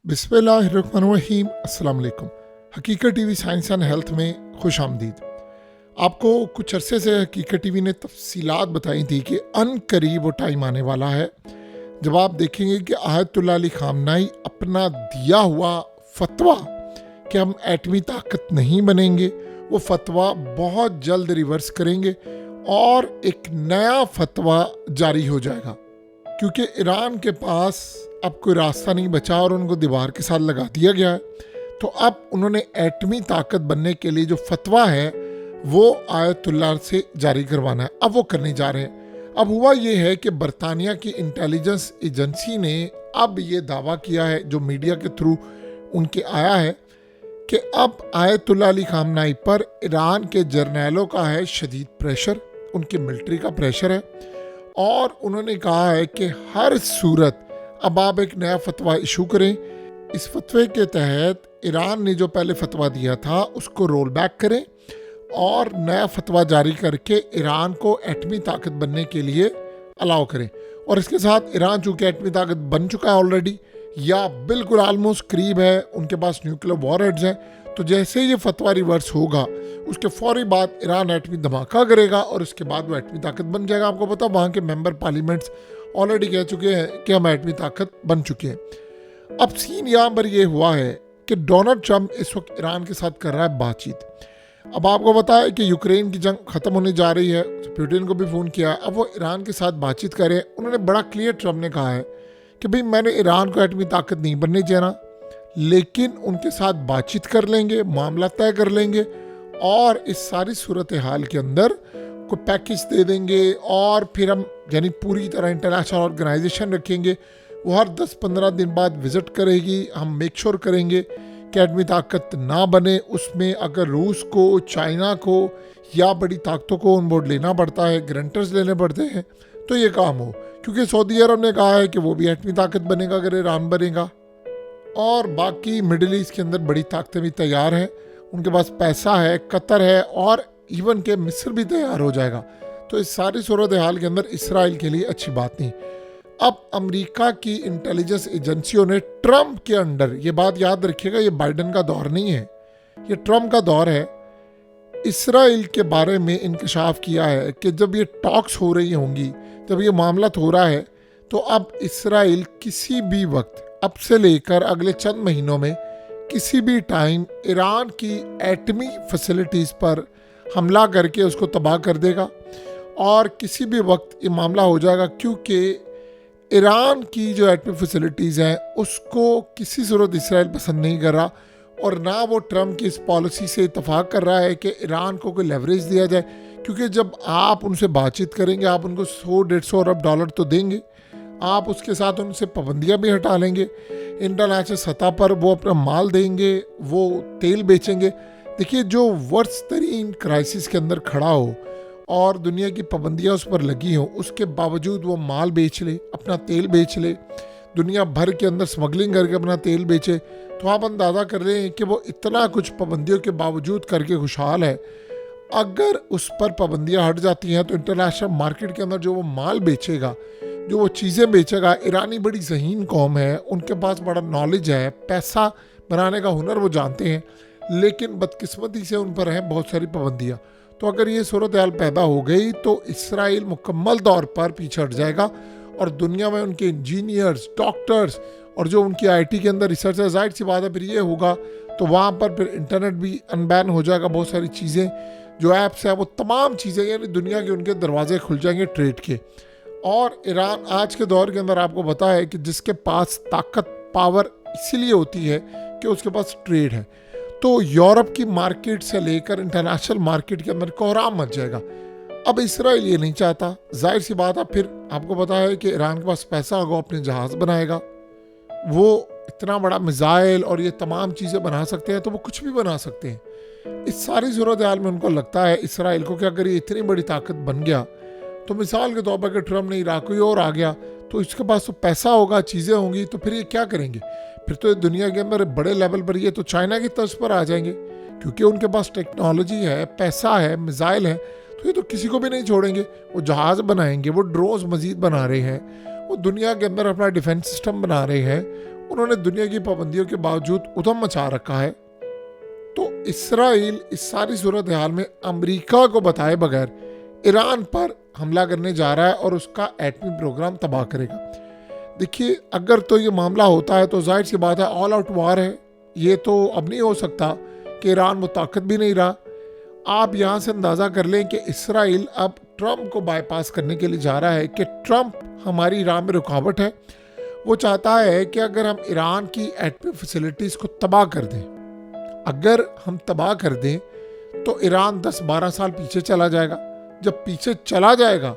बिस्मिल्लाहिर्रहमानिर्रहीम। अस्सलाम वालेकुम। हकीकत टीवी साइंस एंड हेल्थ में खुश आमदीद। आपको कुछ अरसे से हकीकत टीवी ने तफसीलात बताई थी कि अन करीब वो टाइम आने वाला है जब आप देखेंगे कि आयतुल्लाह अली खामनाई अपना दिया हुआ फतवा कि हम एटमी ताकत नहीं बनेंगे, वो फतवा बहुत जल्द रिवर्स करेंगे और एक नया फतवा जारी हो जाएगा, क्योंकि ईरान के पास अब कोई रास्ता नहीं बचा और उनको दीवार के साथ लगा दिया गया है। तो अब उन्होंने एटमी ताकत बनने के लिए जो फतवा है वो आयतुल्लाह से जारी करवाना है। अब वो करने जा रहे हैं। अब हुआ ये है कि बरतानिया की इंटेलिजेंस एजेंसी ने अब ये दावा किया है, जो मीडिया के थ्रू उनके आया है, कि अब आयतुल्लाह अली खामनाई पर ईरान के जर्नैलों का है शदीद प्रेशर, उनकी मिलिट्री का प्रेशर है, और उन्होंने कहा है कि हर सूरत अब आप एक नया फतवा इशू करें। इस फतवे के तहत ईरान ने जो पहले फतवा दिया था उसको रोल बैक करें और नया फतवा जारी करके ईरान को एटमी ताकत बनने के लिए अलाउ करें। और इसके साथ ईरान चूँकि एटमी ताकत बन चुका है ऑलरेडी, या बिल्कुल आलमोस्ट करीब है, उनके पास न्यूक्लियर वॉरहेड्स हैं, तो जैसे ये फतवा रिवर्स होगा उसके फौरी बाद ईरान एटमी धमाका करेगा और उसके बाद वो एटमी ताकत बन जाएगा। आपको पता, वहाँ के मेंबर पार्लियामेंट्स ऑलरेडी कह चुके हैं कि हम एटमी ताकत बन चुके हैं। अब सीन यहाँ पर ये हुआ है कि डोनाल्ड ट्रंप इस वक्त ईरान के साथ कर रहा है बातचीत। अब आपको पता है कि यूक्रेन की जंग ख़त्म होने जा रही है, पुतिन को भी फ़ोन किया, अब वो ईरान के साथ बातचीत करें। उन्होंने बड़ा क्लियर, ट्रंप ने कहा है कि भाई मैंने ईरान को एटमी ताकत नहीं बनने देना, लेकिन उनके साथ बातचीत कर लेंगे, मामला तय कर लेंगे और इस सारी सूरत हाल के अंदर को पैकेज दे देंगे और फिर हम यानी पूरी तरह इंटरनेशनल ऑर्गेनाइजेशन रखेंगे, वो हर 10-15 दिन बाद विज़िट करेगी। हम मेक श्योर करेंगे कि एटमी ताकत ना बने। उसमें अगर रूस को, चाइना को या बड़ी ताकतों को ऑन बोर्ड लेना पड़ता है, गारंटर्स लेने पड़ते हैं, तो ये काम हो, क्योंकि सऊदी अरब ने कहा है कि वो भी एटमी ताकत बनेगा अगर ईरान बनेगा, और बाकी मिडिल ईस्ट के अंदर बड़ी ताकतें भी तैयार हैं, उनके पास पैसा है, कतर है, और इवन के मिस्र भी तैयार हो जाएगा। तो इस सारी सूरत हाल के अंदर इसराइल के लिए अच्छी बात नहीं। अब अमेरिका की इंटेलिजेंस एजेंसियों ने ट्रंप के अंडर, ये बात याद रखिएगा, ये बाइडन का दौर नहीं है, ये ट्रंप का दौर है, इसराइल के बारे में इंकशाफ किया है कि जब ये टॉक्स हो रही होंगी, जब ये मामला हो रहा है, तो अब इसराइल किसी भी वक्त, अब से लेकर अगले चंद महीनों में किसी भी टाइम ईरान की एटमी फैसिलिटीज़ पर हमला करके उसको तबाह कर देगा, और किसी भी वक्त ये मामला हो जाएगा, क्योंकि ईरान की जो एटमी फैसिलिटीज़ हैं उसको किसी सूरत इसराइल पसंद नहीं कर रहा, और ना वो ट्रंप की इस पॉलिसी से इत्तफाक कर रहा है कि ईरान को कोई लेवरेज दिया जाए, क्योंकि जब आप उनसे बातचीत करेंगे आप उनको 100-150 अरब डॉलर तो देंगे, आप उसके साथ उनसे पाबंदियाँ भी हटा लेंगे, इंटरनेशनल सतह पर वो अपना माल देंगे, वो तेल बेचेंगे। देखिए, जो वर्स्ट तरीन क्राइसिस के अंदर खड़ा हो और दुनिया की पाबंदियाँ उस पर लगी हो, उसके बावजूद वो माल बेच ले, अपना तेल बेच ले, दुनिया भर के अंदर स्मगलिंग करके अपना तेल बेचे, तो आप अंदाज़ा कर रहे हैं कि वो इतना कुछ पाबंदियों के बावजूद करके खुशहाल है। अगर उस पर पाबंदियाँ हट जाती हैं तो इंटरनेशनल मार्केट के अंदर जो वो माल बेचेगा, जो वो चीज़ें बेचेगा, ईरानी बड़ी ज़हीन कौम है, उनके पास बड़ा नॉलेज है, पैसा बनाने का हुनर वो जानते हैं, लेकिन बदकिस्मती से उन पर हैं बहुत सारी पाबंदियाँ। तो अगर ये सूरत हाल पैदा हो गई तो इसराइल मुकम्मल तौर पर पीछे हट जाएगा, और दुनिया में उनके इंजीनियर्स, डॉक्टर्स और जो उनकी आईटी के अंदर रिसर्चर, जाहिर सी बात है फिर ये होगा तो वहाँ पर फिर इंटरनेट भी अनबैन हो जाएगा, बहुत सारी चीज़ें जो ऐप्स है वो तमाम चीज़ें, यानी दुनिया के उनके दरवाजे खुल जाएंगे ट्रेड के। और ईरान आज के दौर के अंदर आपको पता है कि जिसके पास ताकत, पावर इसीलिए होती है कि उसके पास ट्रेड है, तो यूरोप की मार्केट से लेकर इंटरनेशनल मार्केट के अंदर कोहराम मच जाएगा। अब इसराइल ये नहीं चाहता, जाहिर सी बात है, फिर आपको पता है कि ईरान के पास पैसा होगा, अपने जहाज़ बनाएगा, वो इतना बड़ा मिसाइल और ये तमाम चीज़ें बना सकते हैं, तो वो कुछ भी बना सकते हैं। इस सारी सूरत हाल में उनको लगता है इसराइल को कि अगर ये इतनी बड़ी ताकत बन गया, तो मिसाल के तौर पर अगर ट्रंप ने इराक कोई और आ गया तो इसके पास तो पैसा होगा, चीज़ें होंगी, तो फिर ये क्या करेंगे? फिर तो दुनिया के अंदर बड़े लेवल पर ये तो चाइना की तर्ज पर आ जाएंगे, क्योंकि उनके पास टेक्नोलॉजी है, पैसा है, मिसाइल है, तो ये तो किसी को भी नहीं छोड़ेंगे। वो जहाज़ बनाएंगे, वो ड्रोन्स मजीद बना रहे हैं, वो दुनिया के अंदर अपना डिफेंस सिस्टम बना रहे हैं, उन्होंने दुनिया की पाबंदियों के बावजूद उधम मचा रखा है। तो इसराइल इस सारी सूरत हाल में अमेरिका को बताए बगैर ईरान पर हमला करने जा रहा है और उसका एटमी प्रोग्राम तबाह करेगा। देखिए, अगर तो ये मामला होता है तो जाहिर सी बात है ऑल आउट वार है। ये तो अब नहीं हो सकता कि ईरान वो ताकत भी नहीं रहा। आप यहाँ से अंदाज़ा कर लें कि इसराइल अब ट्रंप को बाईपास करने के लिए जा रहा है कि ट्रंप हमारी ईरान में रुकावट है। वो चाहता है कि अगर हम ईरान की एटमी फैसिलिटीज़ को तबाह कर दें, अगर हम तबाह कर दें तो ईरान 10-12 साल पीछे चला जाएगा। जब पीछे चला जाएगा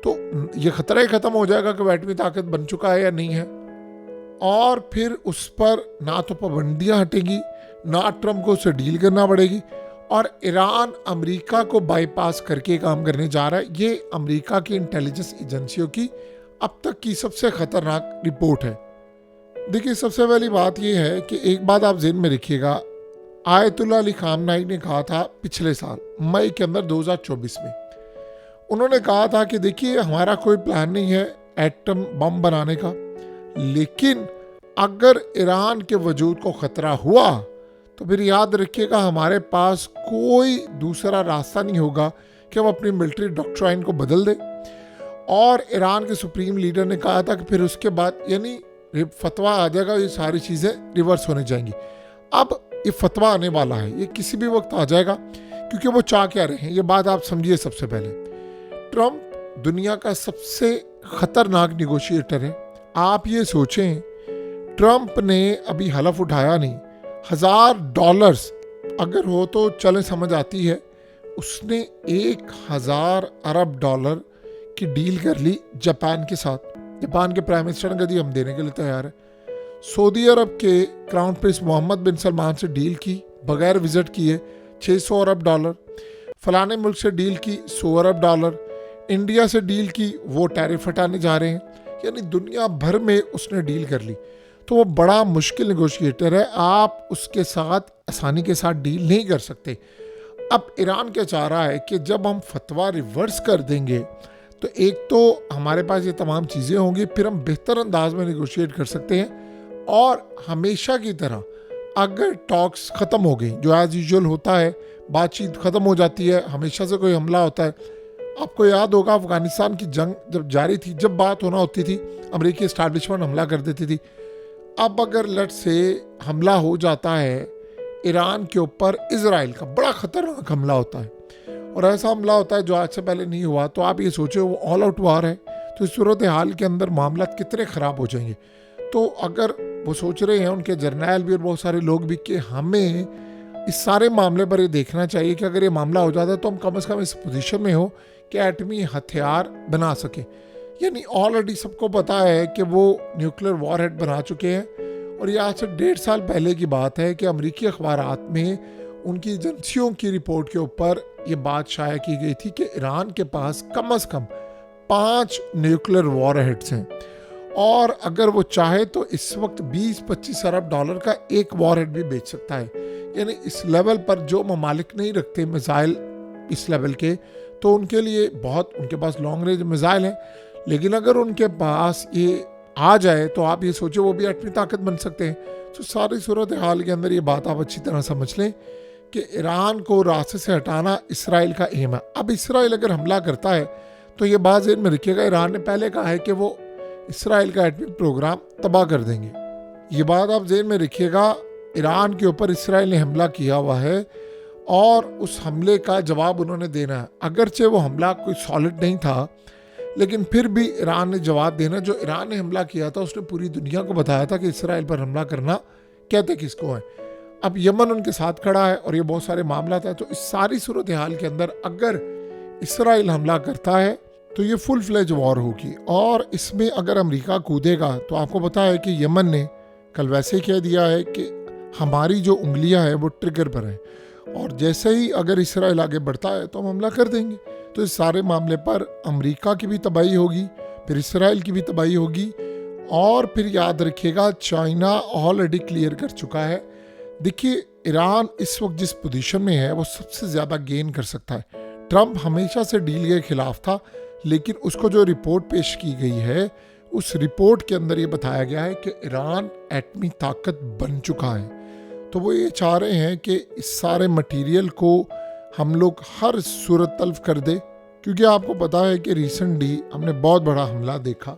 तो ये खतरा ही खत्म हो जाएगा कि वह एटमी ताकत बन चुका है या नहीं है, और फिर उस पर ना तो पाबंदियां हटेंगी, ना ट्रंप को उससे डील करना पड़ेगी, और ईरान अमेरिका को बाईपास करके काम करने जा रहा है। ये अमेरिका की इंटेलिजेंस एजेंसियों की अब तक की सबसे खतरनाक रिपोर्ट है। देखिए, सबसे पहली बात यह है कि एक बात आप ज़हन में रखिएगा, आयतुल्लाह अली खामनाई ने कहा था पिछले साल मई के अंदर 2024 में, उन्होंने कहा था कि देखिए हमारा कोई प्लान नहीं है एटम बम बनाने का, लेकिन अगर ईरान के वजूद को खतरा हुआ तो फिर याद रखिएगा हमारे पास कोई दूसरा रास्ता नहीं होगा कि हम अपनी मिलिट्री डॉक्ट्राइन को बदल दें। और ईरान के सुप्रीम लीडर ने कहा था कि फिर उसके बाद यानी फतवा आ जाएगा, ये सारी चीज़ें रिवर्स होने जाएंगी। अब ये फतवा आने वाला है, ये किसी भी वक्त आ जाएगा, क्योंकि वो चाह क्या रहे हैं ये बात आप समझिए। सबसे पहले ट्रंप दुनिया का सबसे खतरनाक निगोशिएटर है। आप ये सोचें, ट्रंप ने अभी हलफ उठाया नहीं, $1000 अगर हो तो चले समझ आती है, उसने 1000 अरब डॉलर की डील कर ली जापान के साथ। जापान के प्राइम मिनिस्टर ने कहा जी हम देने के लिए तैयार है। सऊदी अरब के क्राउन प्रिंस मोहम्मद बिन सलमान से डील की बगैर विजिट किए $600 अरब। फलाने मुल्क से डील की $100 अरब। इंडिया से डील की, वो टैरिफ हटाने जा रहे हैं, यानी दुनिया भर में उसने डील कर ली। तो वो बड़ा मुश्किल नेगोशिएटर है, आप उसके साथ आसानी के साथ डील नहीं कर सकते। अब ईरान क्या चाह रहा है कि जब हम फतवा रिवर्स कर देंगे तो एक तो हमारे पास ये तमाम चीज़ें होंगी, फिर हम बेहतर अंदाज में नेगोशिएट कर सकते हैं, और हमेशा की तरह अगर टॉक्स ख़त्म हो गई, जो एज यूजुअल होता है, बातचीत ख़त्म हो जाती है, हमेशा से कोई हमला होता है। आपको याद होगा अफगानिस्तान की जंग जब जारी थी, जब बात होना होती थी अमेरिकी एस्टैब्लिशमेंट हमला कर देती थी। अब अगर लट से हमला हो जाता है ईरान के ऊपर, इजराइल का बड़ा खतरनाक हमला होता है, और ऐसा हमला होता है जो आज से पहले नहीं हुआ, तो आप ये सोचो वो ऑल आउट वार है। तो इस सूरत हाल के अंदर मामला कितने ख़राब हो जाएंगे। तो अगर वो सोच रहे हैं उनके जर्नैल भी और बहुत सारे लोग भी कि हमें इस सारे मामले पर ये देखना चाहिए कि अगर ये मामला हो जाता है तो हम कम से कम इस पोजीशन में हो कि एटमी हथियार बना सके। यानी ऑलरेडी सबको पता है कि वो न्यूक्लियर वॉरहेड बना चुके हैं, और ये आज से 1.5 साल पहले की बात है कि अमेरिकी अखबारात में उनकी एजेंसियों की रिपोर्ट के ऊपर ये बात शाया की गई थी कि ईरान के पास कम से कम 5 न्यूक्लियर वॉरहेड्स हैं, और अगर वो चाहे तो इस वक्त 20-25 अरब डॉलर का एक वॉरहेड भी बेच सकता है। यानी इस लेवल पर जो ममालिक नहीं रखते मिसाइल इस लेवल के, तो उनके लिए बहुत, उनके पास लॉन्ग रेंज मिसाइल हैं, लेकिन अगर उनके पास ये आ जाए तो आप ये सोचो वो भी एटमी ताकत बन सकते हैं। तो सारी सूरत हाल के अंदर ये बात आप अच्छी तरह समझ लें कि ईरान को रास्ते से हटाना इसराइल का एम है। अब इसराइल अगर हमला करता है तो ये बात ज़हन में रखिएगा, ईरान ने पहले कहा है कि वो इसराइल का एटमी प्रोग्राम तबाह कर देंगे। ये बात आप ज़हन में रखिएगा, ईरान के ऊपर इसराइल ने हमला किया हुआ है और उस हमले का जवाब उन्होंने देना है। अगरचे वो हमला कोई सॉलिड नहीं था, लेकिन फिर भी ईरान ने जवाब देना। जो ईरान ने हमला किया था उसने पूरी दुनिया को बताया था कि इसराइल पर हमला करना कहते किसको है। अब यमन उनके साथ खड़ा है और ये बहुत सारे मामला था। तो इस सारी सूरत हाल के अंदर अगर इसराइल हमला करता है तो ये फुल फ्लेज वॉर होगी, और इसमें अगर अमेरिका कूदेगा तो आपको पता है कि यमन ने कल वैसे ही कह दिया है कि हमारी जो उंगलियां हैं वो ट्रिगर पर हैं, और जैसे ही अगर इसराइल आगे बढ़ता है तो हम हमला कर देंगे। तो इस सारे मामले पर अमेरिका की भी तबाही होगी, फिर इसराइल की भी तबाही होगी, और फिर याद रखिएगा चाइना ऑलरेडी क्लियर कर चुका है। देखिए ईरान इस वक्त जिस पोजीशन में है वो सबसे ज़्यादा गेन कर सकता है। ट्रंप हमेशा से डील के खिलाफ था, लेकिन उसको जो रिपोर्ट पेश की गई है उस रिपोर्ट के अंदर ये बताया गया है कि ईरान एटमी ताकत बन चुका है। तो वो ये चाह रहे हैं कि इस सारे मटेरियल को हम लोग हर सूरत तल्फ कर दे, क्योंकि आपको पता है कि रिसेंटली हमने बहुत बड़ा हमला देखा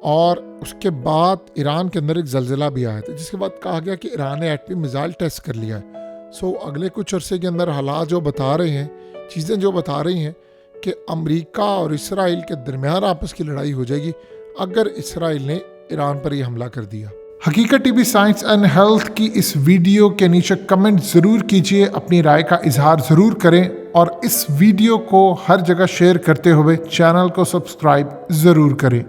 और उसके बाद ईरान के अंदर एक जलजिला भी आया था, जिसके बाद कहा गया कि ईरान ने एटमी मिसाइल टेस्ट कर लिया है। सो अगले कुछ अरसे के अंदर हालात जो बता रहे हैं, चीज़ें जो बता रही हैं कि अमेरिका और इसराइल के दरमियान आपस की लड़ाई हो जाएगी अगर इसराइल ने ईरान पर यह हमला कर दिया। हकीकत टीवी साइंस एंड हेल्थ की इस वीडियो के नीचे कमेंट ज़रूर कीजिए, अपनी राय का इजहार ज़रूर करें और इस वीडियो को हर जगह शेयर करते हुए चैनल को सब्सक्राइब ज़रूर करें।